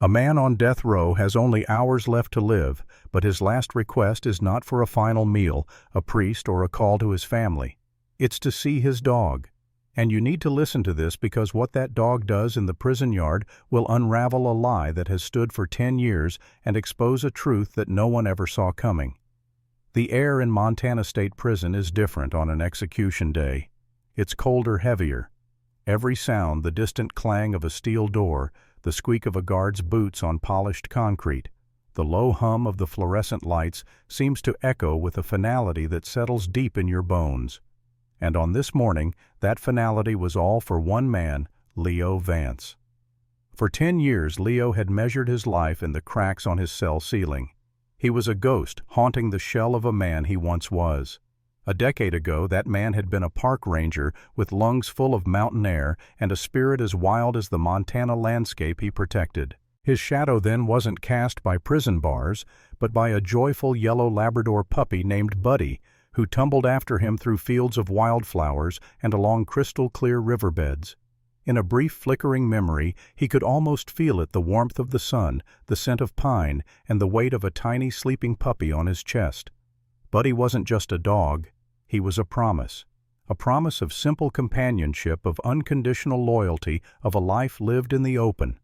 A man on death row has only hours left to live, but his last request is not for a final meal, a priest, or a call to his family. It's to see his dog. And you need to listen to this because what that dog does in the prison yard will unravel a lie that has stood for 10 years and expose a truth that no one ever saw coming. The air in Montana State Prison is different on an execution day. It's colder, heavier. Every sound, the distant clang of a steel door, the squeak of a guard's boots on polished concrete, the low hum of the fluorescent lights seems to echo with a finality that settles deep in your bones. And on this morning, that finality was all for one man, Leo Vance. For 10 years, Leo had measured his life in the cracks on his cell ceiling. He was a ghost haunting the shell of a man he once was. A decade ago, that man had been a park ranger with lungs full of mountain air and a spirit as wild as the Montana landscape he protected. His shadow then wasn't cast by prison bars, but by a joyful yellow Labrador puppy named Buddy, who tumbled after him through fields of wildflowers and along crystal-clear riverbeds. In a brief flickering memory, he could almost feel it, the warmth of the sun, the scent of pine, and the weight of a tiny sleeping puppy on his chest. Buddy wasn't just a dog. He was a promise of simple companionship, of unconditional loyalty, of a life lived in the open,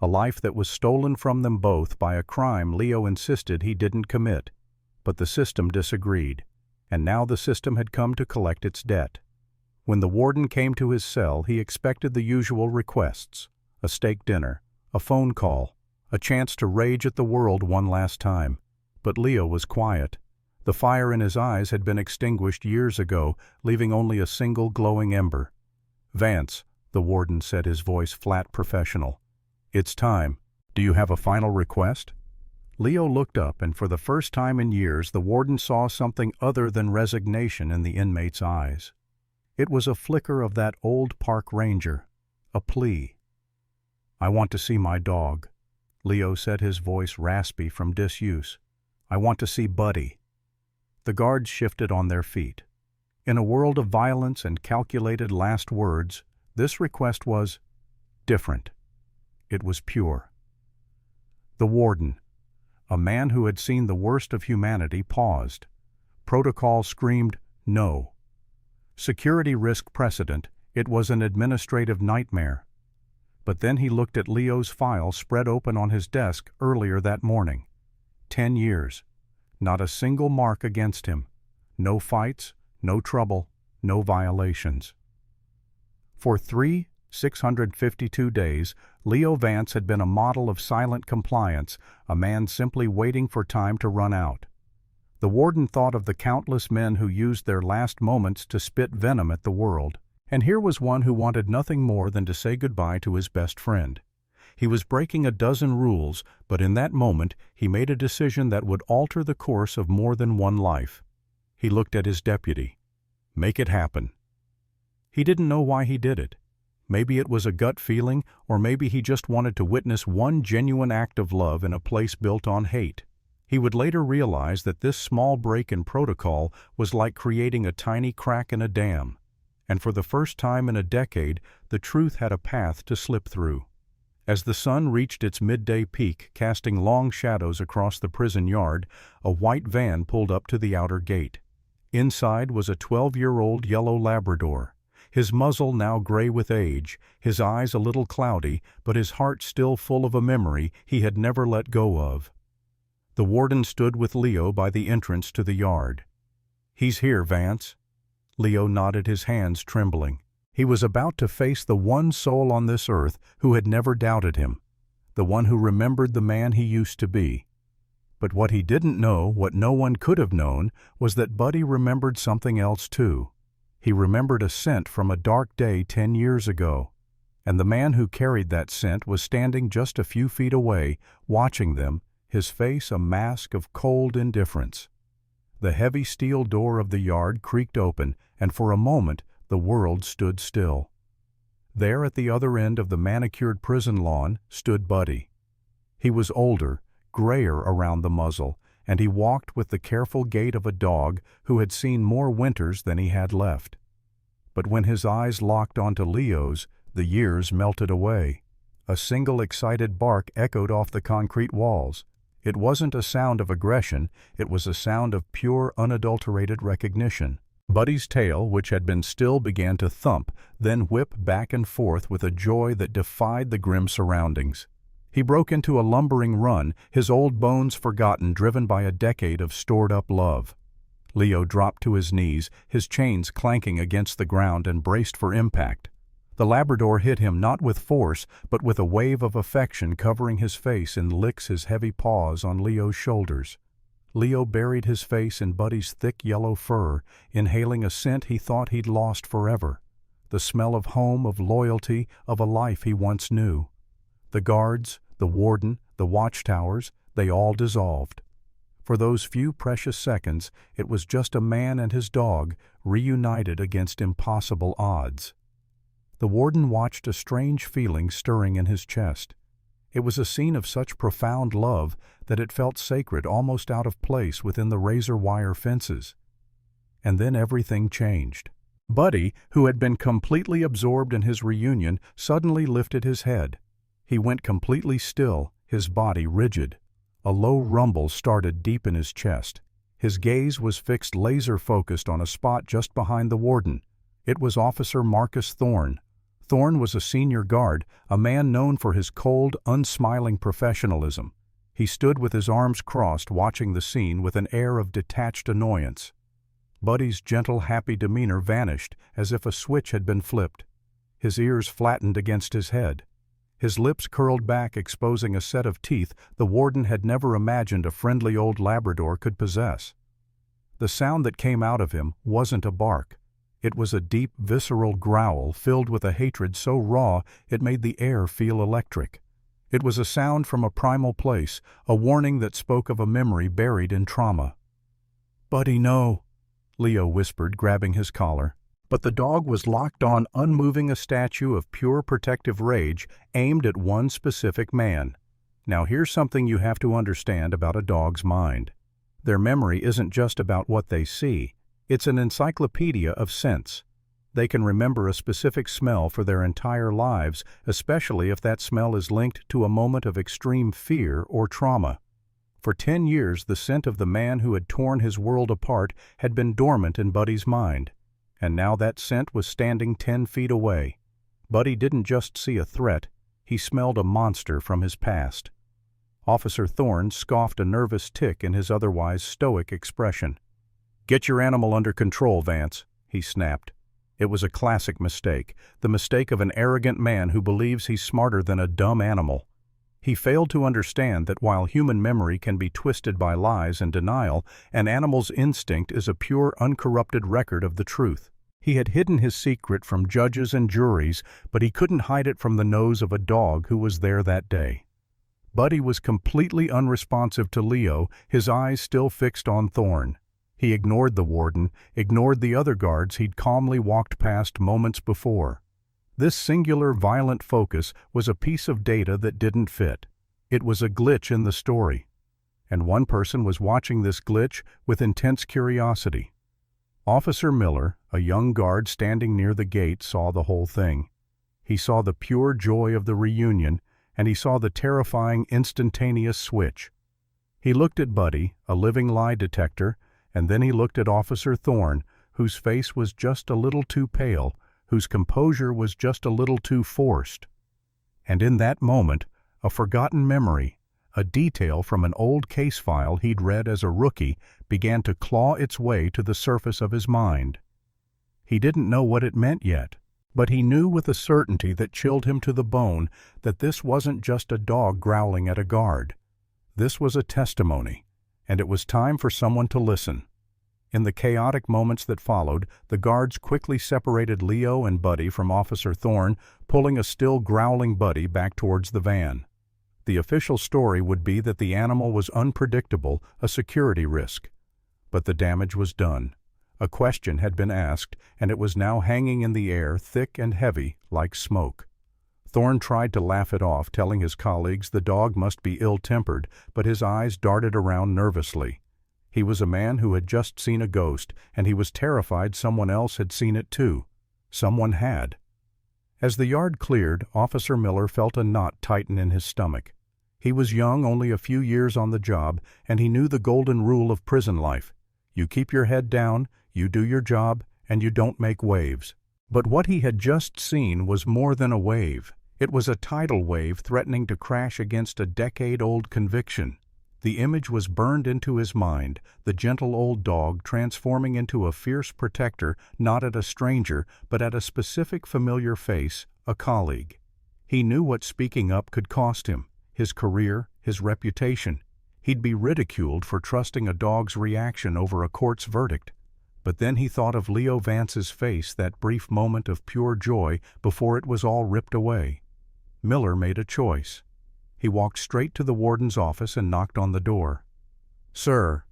a life that was stolen from them both by a crime Leo insisted he didn't commit. But the system disagreed, and now the system had come to collect its debt. When the warden came to his cell, he expected the usual requests: a steak dinner, a phone call, a chance to rage at the world one last time. But Leo was quiet. The fire in his eyes had been extinguished years ago, leaving only a single glowing ember. "Vance," the warden said, his voice flat professional. "It's time. Do you have a final request?" Leo looked up, and for the first time in years the warden saw something other than resignation in the inmate's eyes. It was a flicker of that old park ranger, a plea. "I want to see my dog," Leo said, his voice raspy from disuse. "I want to see Buddy." The guards shifted on their feet. In a world of violence and calculated last words, this request was different. It was pure. The warden, a man who had seen the worst of humanity, paused. Protocol screamed, "No." Security risk precedent, it was an administrative nightmare. But then he looked at Leo's file spread open on his desk earlier that morning. 10 years. Not a single mark against him. No fights, no trouble, no violations. For 652 days, Leo Vance had been a model of silent compliance, a man simply waiting for time to run out. The warden thought of the countless men who used their last moments to spit venom at the world, and here was one who wanted nothing more than to say goodbye to his best friend. He was breaking a dozen rules, but in that moment he made a decision that would alter the course of more than one life. He looked at his deputy. Make it happen. He didn't know why he did it. Maybe it was a gut feeling, or maybe he just wanted to witness one genuine act of love in a place built on hate. He would later realize that this small break in protocol was like creating a tiny crack in a dam, and for the first time in a decade, the truth had a path to slip through. As the sun reached its midday peak, casting long shadows across the prison yard, a white van pulled up to the outer gate. Inside was a 12-year-old yellow Labrador, his muzzle now gray with age, his eyes a little cloudy, but his heart still full of a memory he had never let go of. The warden stood with Leo by the entrance to the yard. "He's here, Vance." Leo nodded, his hands trembling. He was about to face the one soul on this earth who had never doubted him, the one who remembered the man he used to be. But what he didn't know, what no one could have known, was that Buddy remembered something else too. He remembered a scent from a dark day 10 years ago, and the man who carried that scent was standing just a few feet away, watching them, his face a mask of cold indifference. The heavy steel door of the yard creaked open, and for a moment the world stood still. There at the other end of the manicured prison lawn stood Buddy. He was older, grayer around the muzzle, and he walked with the careful gait of a dog who had seen more winters than he had left. But when his eyes locked onto Leo's, the years melted away. A single excited bark echoed off the concrete walls. It wasn't a sound of aggression, it was a sound of pure, unadulterated recognition. Buddy's tail, which had been still, began to thump, then whip back and forth with a joy that defied the grim surroundings. He broke into a lumbering run, his old bones forgotten, driven by a decade of stored-up love. Leo dropped to his knees, his chains clanking against the ground, and braced for impact. The Labrador hit him not with force, but with a wave of affection, covering his face and licks his heavy paws on Leo's shoulders. Leo buried his face in Buddy's thick yellow fur, inhaling a scent he thought he'd lost forever. The smell of home, of loyalty, of a life he once knew. The guards, the warden, the watchtowers, they all dissolved. For those few precious seconds, it was just a man and his dog, reunited against impossible odds. The warden watched, a strange feeling stirring in his chest. It was a scene of such profound love that it felt sacred, almost out of place within the razor-wire fences. And then everything changed. Buddy, who had been completely absorbed in his reunion, suddenly lifted his head. He went completely still, his body rigid. A low rumble started deep in his chest. His gaze was fixed, laser-focused on a spot just behind the warden. It was Officer Marcus Thorne. Thorne was a senior guard, a man known for his cold, unsmiling professionalism. He stood with his arms crossed, watching the scene with an air of detached annoyance. Buddy's gentle, happy demeanor vanished, as if a switch had been flipped. His ears flattened against his head. His lips curled back, exposing a set of teeth the warden had never imagined a friendly old Labrador could possess. The sound that came out of him wasn't a bark. It was a deep, visceral growl filled with a hatred so raw it made the air feel electric. It was a sound from a primal place, a warning that spoke of a memory buried in trauma. "Buddy, no," Leo whispered, grabbing his collar. But the dog was locked on, unmoving, a statue of pure protective rage aimed at one specific man. Now here's something you have to understand about a dog's mind. Their memory isn't just about what they see. It's an encyclopedia of scents. They can remember a specific smell for their entire lives, especially if that smell is linked to a moment of extreme fear or trauma. For 10 years, the scent of the man who had torn his world apart had been dormant in Buddy's mind. And now that scent was standing 10 feet away. Buddy didn't just see a threat, he smelled a monster from his past. Officer Thorne scoffed, a nervous tick in his otherwise stoic expression. "Get your animal under control, Vance," he snapped. It was a classic mistake, the mistake of an arrogant man who believes he's smarter than a dumb animal. He failed to understand that while human memory can be twisted by lies and denial, an animal's instinct is a pure, uncorrupted record of the truth. He had hidden his secret from judges and juries, but he couldn't hide it from the nose of a dog who was there that day. Buddy was completely unresponsive to Leo, his eyes still fixed on Thorne. He ignored the warden, ignored the other guards he'd calmly walked past moments before. This singular, violent focus was a piece of data that didn't fit. It was a glitch in the story. And one person was watching this glitch with intense curiosity. Officer Miller, a young guard standing near the gate, saw the whole thing. He saw the pure joy of the reunion, and he saw the terrifying, instantaneous switch. He looked at Buddy, a living lie detector, and then he looked at Officer Thorne, whose face was just a little too pale, whose composure was just a little too forced. And in that moment, a forgotten memory, a detail from an old case file he'd read as a rookie, began to claw its way to the surface of his mind. He didn't know what it meant yet, but he knew with a certainty that chilled him to the bone that this wasn't just a dog growling at a guard. This was a testimony, and it was time for someone to listen. In the chaotic moments that followed, the guards quickly separated Leo and Buddy from Officer Thorne, pulling a still growling Buddy back towards the van. The official story would be that the animal was unpredictable, a security risk. But the damage was done. A question had been asked, and it was now hanging in the air, thick and heavy, like smoke. Thorne tried to laugh it off, telling his colleagues the dog must be ill-tempered, but his eyes darted around nervously. He was a man who had just seen a ghost, and he was terrified someone else had seen it too. Someone had. As the yard cleared, Officer Miller felt a knot tighten in his stomach. He was young, only a few years on the job, and he knew the golden rule of prison life. You keep your head down, you do your job, and you don't make waves. But what he had just seen was more than a wave. It was a tidal wave threatening to crash against a decade-old conviction. The image was burned into his mind, the gentle old dog transforming into a fierce protector, not at a stranger, but at a specific familiar face, a colleague. He knew what speaking up could cost him, his career, his reputation. He'd be ridiculed for trusting a dog's reaction over a court's verdict. But then he thought of Leo Vance's face, that brief moment of pure joy before it was all ripped away. Miller made a choice. He walked straight to the warden's office and knocked on the door. "Sir,"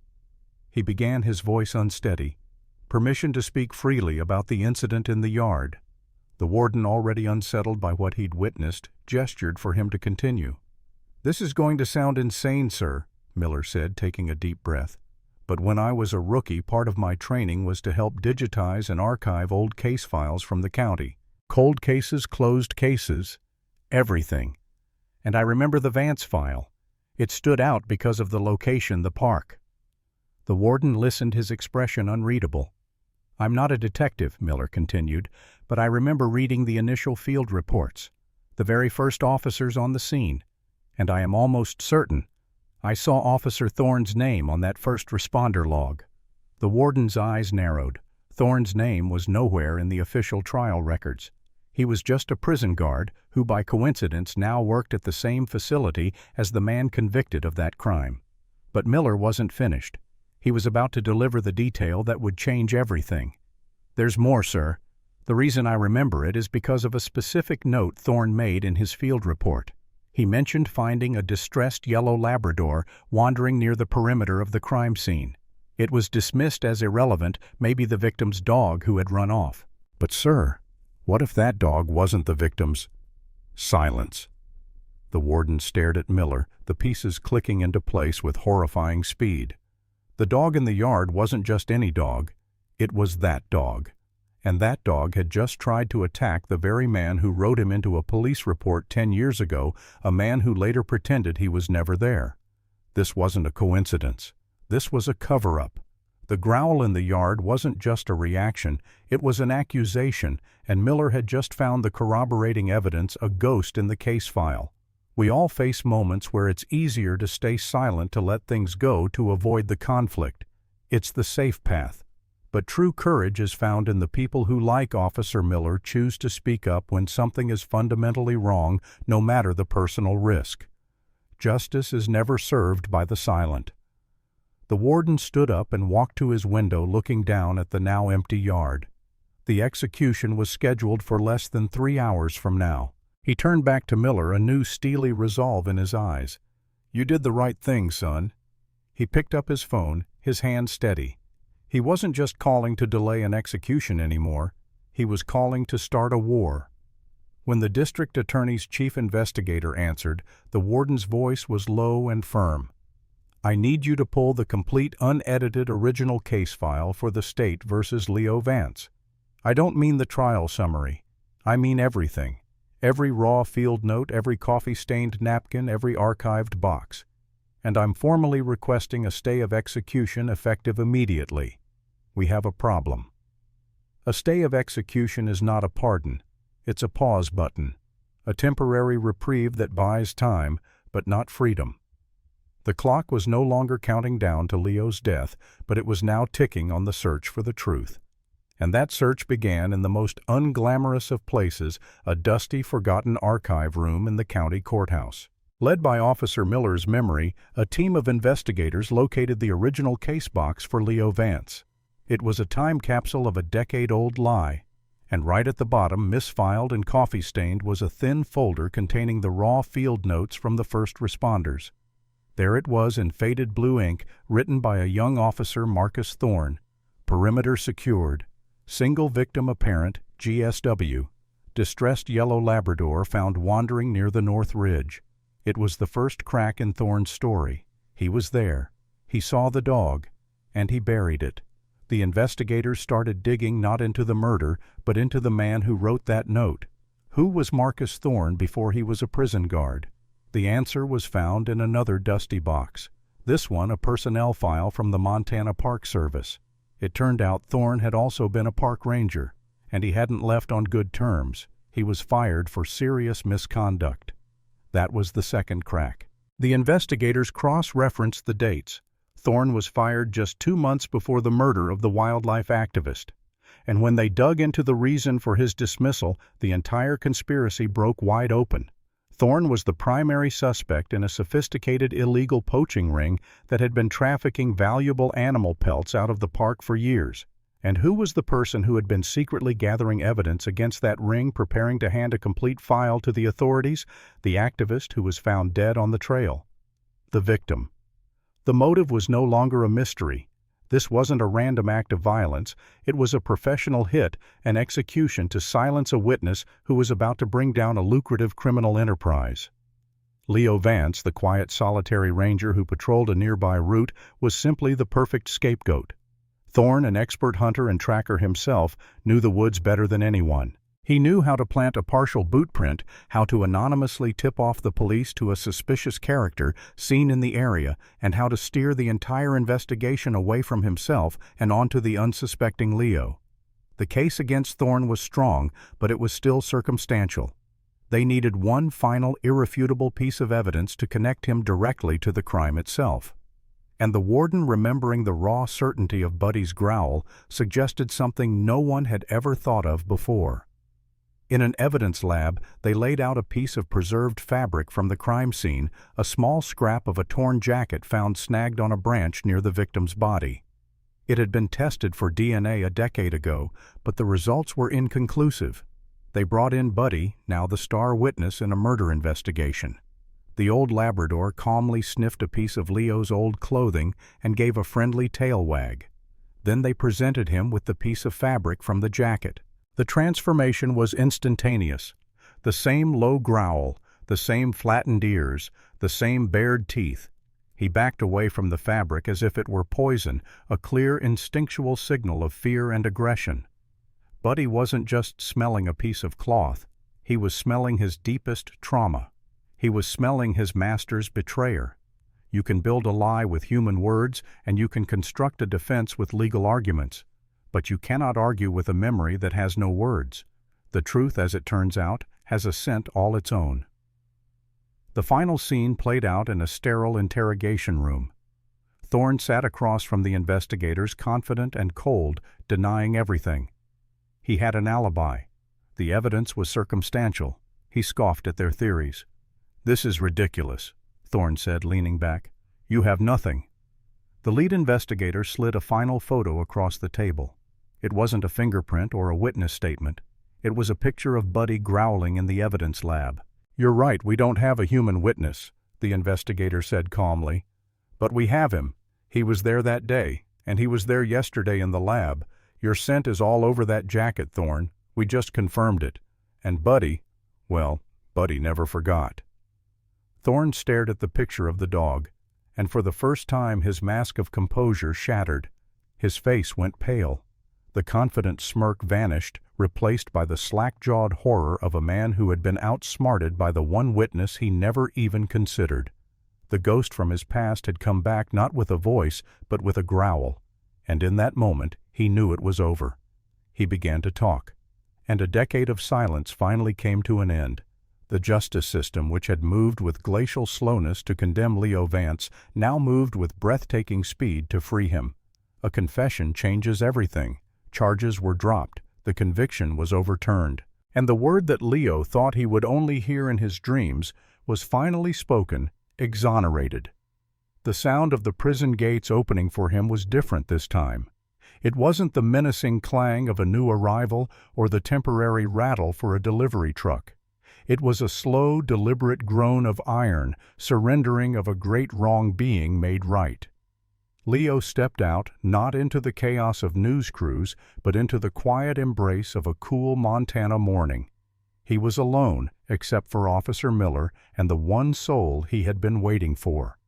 he began, his voice unsteady, "permission to speak freely about the incident in the yard." The warden, already unsettled by what he'd witnessed, gestured for him to continue. "This is going to sound insane, sir," Miller said, taking a deep breath. "But when I was a rookie, part of my training was to help digitize and archive old case files from the county. Cold cases, closed cases, everything. And I remember the Vance file. It stood out because of the location, the park." The warden listened, his expression unreadable. "I'm not a detective," Miller continued, "but I remember reading the initial field reports, the very first officers on the scene, and I am almost certain I saw Officer Thorne's name on that first responder log." The warden's eyes narrowed. Thorne's name was nowhere in the official trial records. He was just a prison guard who, by coincidence, now worked at the same facility as the man convicted of that crime. But Miller wasn't finished. He was about to deliver the detail that would change everything. "There's more, sir. The reason I remember it is because of a specific note Thorne made in his field report. He mentioned finding a distressed yellow Labrador wandering near the perimeter of the crime scene. It was dismissed as irrelevant, maybe the victim's dog who had run off. But, sir, what if that dog wasn't the victim's?" Silence. The warden stared at Miller, the pieces clicking into place with horrifying speed. The dog in the yard wasn't just any dog. It was that dog. And that dog had just tried to attack the very man who wrote him into a police report 10 years ago, a man who later pretended he was never there. This wasn't a coincidence. This was a cover-up. The growl in the yard wasn't just a reaction, it was an accusation, and Miller had just found the corroborating evidence, a ghost in the case file. We all face moments where it's easier to stay silent, to let things go, to avoid the conflict. It's the safe path. But true courage is found in the people who, like Officer Miller, choose to speak up when something is fundamentally wrong, no matter the personal risk. Justice is never served by the silent. The warden stood up and walked to his window, looking down at the now empty yard. The execution was scheduled for less than 3 hours from now. He turned back to Miller, a new steely resolve in his eyes. "You did the right thing, son." He picked up his phone, his hand steady. He wasn't just calling to delay an execution anymore. He was calling to start a war. When the district attorney's chief investigator answered, the warden's voice was low and firm. "I need you to pull the complete, unedited original case file for the state versus Leo Vance. I don't mean the trial summary. I mean everything. Every raw field note, every coffee-stained napkin, every archived box. And I'm formally requesting a stay of execution effective immediately. We have a problem." A stay of execution is not a pardon. It's a pause button. A temporary reprieve that buys time, but not freedom. The clock was no longer counting down to Leo's death, but it was now ticking on the search for the truth. And that search began in the most unglamorous of places, a dusty, forgotten archive room in the county courthouse. Led by Officer Miller's memory, a team of investigators located the original case box for Leo Vance. It was a time capsule of a decade-old lie, and right at the bottom, misfiled and coffee-stained, was a thin folder containing the raw field notes from the first responders. There it was in faded blue ink, written by a young officer, Marcus Thorne. Perimeter secured. Single victim apparent, GSW. Distressed yellow Labrador found wandering near the North Ridge. It was the first crack in Thorne's story. He was there. He saw the dog, and he buried it. The investigators started digging not into the murder, but into the man who wrote that note. Who was Marcus Thorne before he was a prison guard? The answer was found in another dusty box. This one a personnel file from the Montana Park Service. It turned out Thorne had also been a park ranger, and he hadn't left on good terms. He was fired for serious misconduct. That was the second crack. The investigators cross-referenced the dates. Thorne was fired just 2 months before the murder of the wildlife activist. And when they dug into the reason for his dismissal, the entire conspiracy broke wide open. Thorne was the primary suspect in a sophisticated illegal poaching ring that had been trafficking valuable animal pelts out of the park for years. And who was the person who had been secretly gathering evidence against that ring, preparing to hand a complete file to the authorities? The activist who was found dead on the trail. The victim. The motive was no longer a mystery. This wasn't a random act of violence. It was a professional hit, an execution to silence a witness who was about to bring down a lucrative criminal enterprise. Leo Vance, the quiet, solitary ranger who patrolled a nearby route, was simply the perfect scapegoat. Thorne, an expert hunter and tracker himself, knew the woods better than anyone. He knew how to plant a partial boot print, how to anonymously tip off the police to a suspicious character seen in the area, and how to steer the entire investigation away from himself and onto the unsuspecting Leo. The case against Thorne was strong, but it was still circumstantial. They needed one final, irrefutable piece of evidence to connect him directly to the crime itself. And the warden, remembering the raw certainty of Buddy's growl, suggested something no one had ever thought of before. In an evidence lab, they laid out a piece of preserved fabric from the crime scene, a small scrap of a torn jacket found snagged on a branch near the victim's body. It had been tested for DNA a decade ago, but the results were inconclusive. They brought in Buddy, now the star witness in a murder investigation. The old Labrador calmly sniffed a piece of Leo's old clothing and gave a friendly tail wag. Then they presented him with the piece of fabric from the jacket. The transformation was instantaneous. The same low growl, the same flattened ears, the same bared teeth. He backed away from the fabric as if it were poison, a clear instinctual signal of fear and aggression. Buddy wasn't just smelling a piece of cloth. He was smelling his deepest trauma. He was smelling his master's betrayer. You can build a lie with human words, and you can construct a defense with legal arguments. But you cannot argue with a memory that has no words. The truth, as it turns out, has a scent all its own. The final scene played out in a sterile interrogation room. Thorne sat across from the investigators, confident and cold, denying everything. He had an alibi. The evidence was circumstantial. He scoffed at their theories. "This is ridiculous," Thorne said, leaning back. "You have nothing." The lead investigator slid a final photo across the table. It wasn't a fingerprint or a witness statement. It was a picture of Buddy growling in the evidence lab. "You're right, we don't have a human witness," the investigator said calmly. "But we have him. He was there that day, and he was there yesterday in the lab. Your scent is all over that jacket, Thorne. We just confirmed it. And Buddy, well, Buddy never forgot." Thorne stared at the picture of the dog, and for the first time his mask of composure shattered. His face went pale. The confident smirk vanished, replaced by the slack-jawed horror of a man who had been outsmarted by the one witness he never even considered. The ghost from his past had come back not with a voice, but with a growl, and in that moment he knew it was over. He began to talk, and a decade of silence finally came to an end. The justice system, which had moved with glacial slowness to condemn Leo Vance, now moved with breathtaking speed to free him. A confession changes everything. Charges were dropped, the conviction was overturned, and the word that Leo thought he would only hear in his dreams was finally spoken: exonerated. The sound of the prison gates opening for him was different this time. It wasn't the menacing clang of a new arrival or the temporary rattle for a delivery truck. It was a slow, deliberate groan of iron, surrendering of a great wrong being made right. Leo stepped out, not into the chaos of news crews, but into the quiet embrace of a cool Montana morning. He was alone, except for Officer Miller and the one soul he had been waiting for.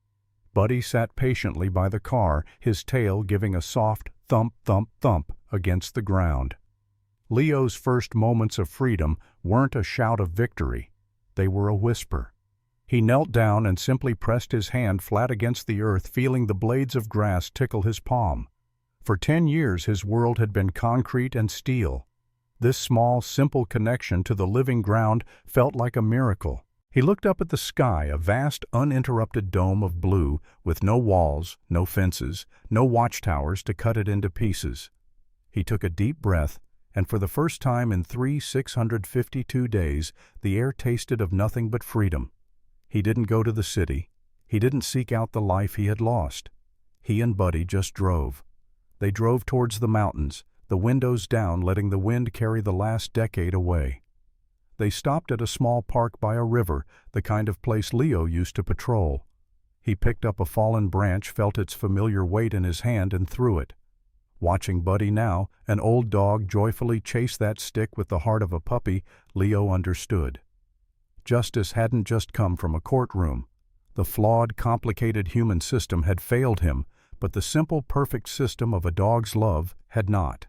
Buddy sat patiently by the car, his tail giving a soft thump, thump, thump against the ground. Leo's first moments of freedom weren't a shout of victory. They were a whisper. He knelt down and simply pressed his hand flat against the earth, feeling the blades of grass tickle his palm. For 10 years his world had been concrete and steel. This small, simple connection to the living ground felt like a miracle. He looked up at the sky, a vast, uninterrupted dome of blue, with no walls, no fences, no watchtowers to cut it into pieces. He took a deep breath, and for the first time in 652 days, the air tasted of nothing but freedom. He didn't go to the city. He didn't seek out the life he had lost. He and Buddy just drove. They drove towards the mountains, the windows down, letting the wind carry the last decade away. They stopped at a small park by a river, the kind of place Leo used to patrol. He picked up a fallen branch, felt its familiar weight in his hand, and threw it. Watching Buddy now, an old dog, joyfully chase that stick with the heart of a puppy, Leo understood. Justice hadn't just come from a courtroom. The flawed, complicated human system had failed him, but the simple, perfect system of a dog's love had not.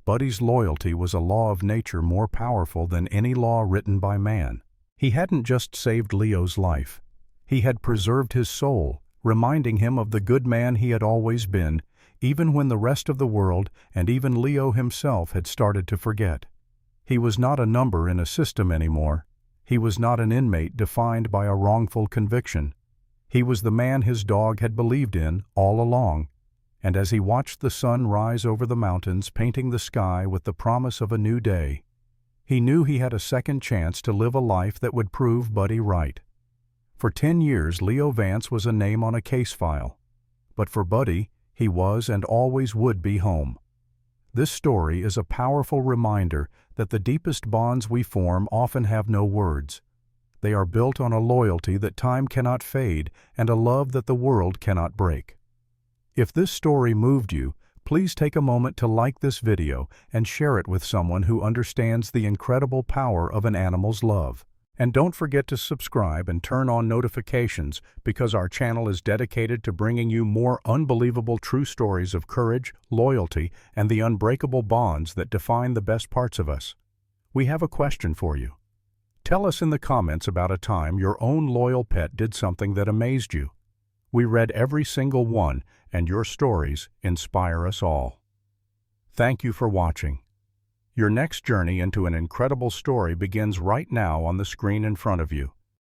Buddy's loyalty was a law of nature more powerful than any law written by man. He hadn't just saved Leo's life. He had preserved his soul, reminding him of the good man he had always been, even when the rest of the world and even Leo himself had started to forget. He was not a number in a system anymore. He was not an inmate defined by a wrongful conviction. He was the man his dog had believed in all along, and as he watched the sun rise over the mountains, painting the sky with the promise of a new day, he knew he had a second chance to live a life that would prove Buddy right. For 10 years, Leo Vance was a name on a case file, but for Buddy, he was and always would be home. This story is a powerful reminder that the deepest bonds we form often have no words. They are built on a loyalty that time cannot fade and a love that the world cannot break. If this story moved you, please take a moment to like this video and share it with someone who understands the incredible power of an animal's love. And don't forget to subscribe and turn on notifications, because our channel is dedicated to bringing you more unbelievable true stories of courage, loyalty, and the unbreakable bonds that define the best parts of us. We have a question for you. Tell us in the comments about a time your own loyal pet did something that amazed you. We read every single one, and your stories inspire us all. Thank you for watching. Your next journey into an incredible story begins right now on the screen in front of you.